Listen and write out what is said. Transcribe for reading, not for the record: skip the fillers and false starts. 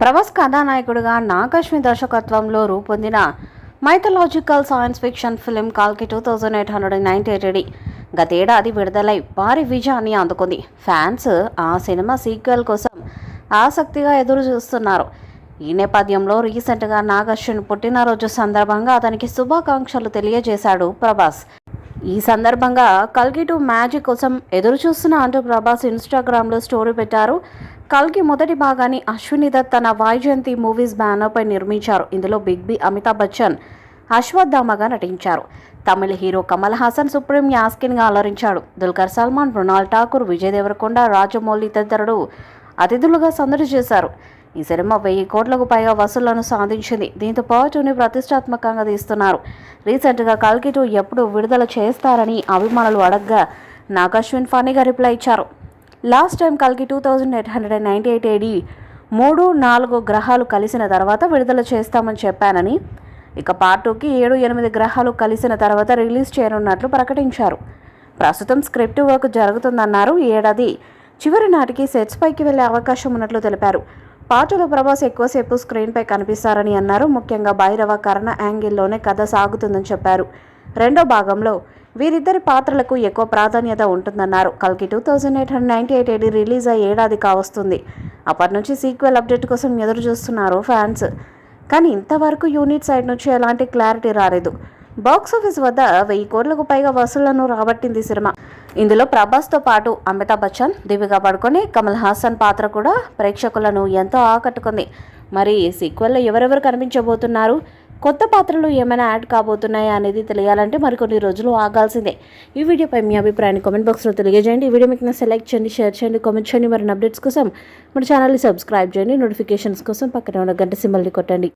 ప్రభాస్ కథానాయకుడిగా నాగశ్విన్ దర్శకత్వంలో రూపొందిన మైథలాజికల్ సైన్స్ ఫిక్షన్ ఫిలిం కల్కి 2898 గతేడాది విడుదలై భారీ విజయాన్ని అందుకుంది. ఫ్యాన్స్ ఆ సినిమా సీక్వెల్ కోసం ఆసక్తిగా ఎదురు చూస్తున్నారు. ఈ నేపథ్యంలో రీసెంట్గా నాగశ్విన్ పుట్టినరోజు సందర్భంగా అతనికి శుభాకాంక్షలు తెలియజేశాడు ప్రభాస్. ఈ సందర్భంగా కల్కి 2 మ్యాజిక్ కోసం ఎదురు చూస్తున్నా అంటూ ప్రభాస్ ఇన్స్టాగ్రామ్లో స్టోరీ పెట్టారు. కల్కి మొదటి భాగాన్ని అశ్విని దత్ తన వైజయంతి మూవీస్ బ్యానర్పై నిర్మించారు. ఇందులో బిగ్ బి, అమితాబ్ బచ్చన్ అశ్వత్థామగా నటించారు. తమిళ హీరో కమల్ హాసన్ సుప్రీం యాస్కిన్గా అలరించాడు. దుల్కర్ సల్మాన్, మృణాల్ ఠాకూర్, విజయ్ దేవరకొండ, రాజమౌళి తదితరులు అతిథులుగా సందడి చేశారు. ఈ సినిమా 1000 కోట్లకు పైగా వసూళ్లను సాధించింది. దీంతో పార్ట్ 2ని ప్రతిష్టాత్మకంగా తీస్తున్నారు. రీసెంట్గా కల్కి 2 ఎప్పుడు విడుదల చేస్తారని అభిమానులు అడగ్గా నాగశ్విన్ ఫన్నీగా రిప్లై ఇచ్చారు. లాస్ట్ టైం కల్కి 2898 AD 3-4 గ్రహాలు కలిసిన తర్వాత విడుదల చేస్తామని చెప్పానని, ఇక పార్ట్ 2కి 7-8 గ్రహాలు కలిసిన తర్వాత రిలీజ్ చేయనున్నట్లు ప్రకటించారు. ప్రస్తుతం స్క్రిప్ట్ వర్క్ జరుగుతుందన్నారు. ఈ ఏడాది చివరి నాటికి సెట్స్ పైకి వెళ్లే అవకాశం ఉన్నట్లు తెలిపారు. పార్ట్ 2లో ప్రభాస్ ఎక్కువసేపు స్క్రీన్పై కనిపిస్తారని అన్నారు. ముఖ్యంగా భైరవ, కర్ణ యాంగిల్లోనే కథ సాగుతుందని చెప్పారు. రెండో భాగంలో వీరిద్దరి పాత్రలకు ఎక్కువ ప్రాధాన్యత ఉంటుందన్నారు. కల్కి 2898 AD రిలీజ్ అయ్యే ఏడాది కావస్తుంది. అప్పటి నుంచి సీక్వెల్ అప్డేట్ కోసం ఎదురు చూస్తున్నారు ఫ్యాన్స్. కానీ ఇంతవరకు యూనిట్ సైడ్ నుంచి ఎలాంటి క్లారిటీ రాలేదు. బాక్సాఫీస్ వద్ద 1000 కోట్లకు పైగా వసూళ్లను రాబట్టింది సినిమా. ఇందులో ప్రభాస్తో పాటు అమితాబ్ బచ్చన్, దీపికా పడుకొని, కమల్ హాసన్ పాత్ర కూడా ప్రేక్షకులను ఎంతో ఆకట్టుకుంది. మరి సీక్వెల్లో ఎవరెవరు కనిపించబోతున్నారు, కొత్త పాత్రలు ఏమైనా యాడ్ కాబోతున్నాయా అనేది తెలియాలంటే మరికొన్ని రోజులు ఆగాల్సిందే. ఈ వీడియోపై మీ అభిప్రాయాన్ని కామెంట్ బాక్స్లో తెలియజేయండి. ఈ వీడియో మీకు సెలెక్ట్ చేయండి, షేర్ చేయండి, కామెంట్ చేయండి. మరిన్ని అప్డేట్స్ కోసం మన ఛానల్ని సబ్స్క్రైబ్ చేయండి. నోటిఫికేషన్స్ కోసం పక్కన ఉన్న గంట సింబల్ని కొట్టండి.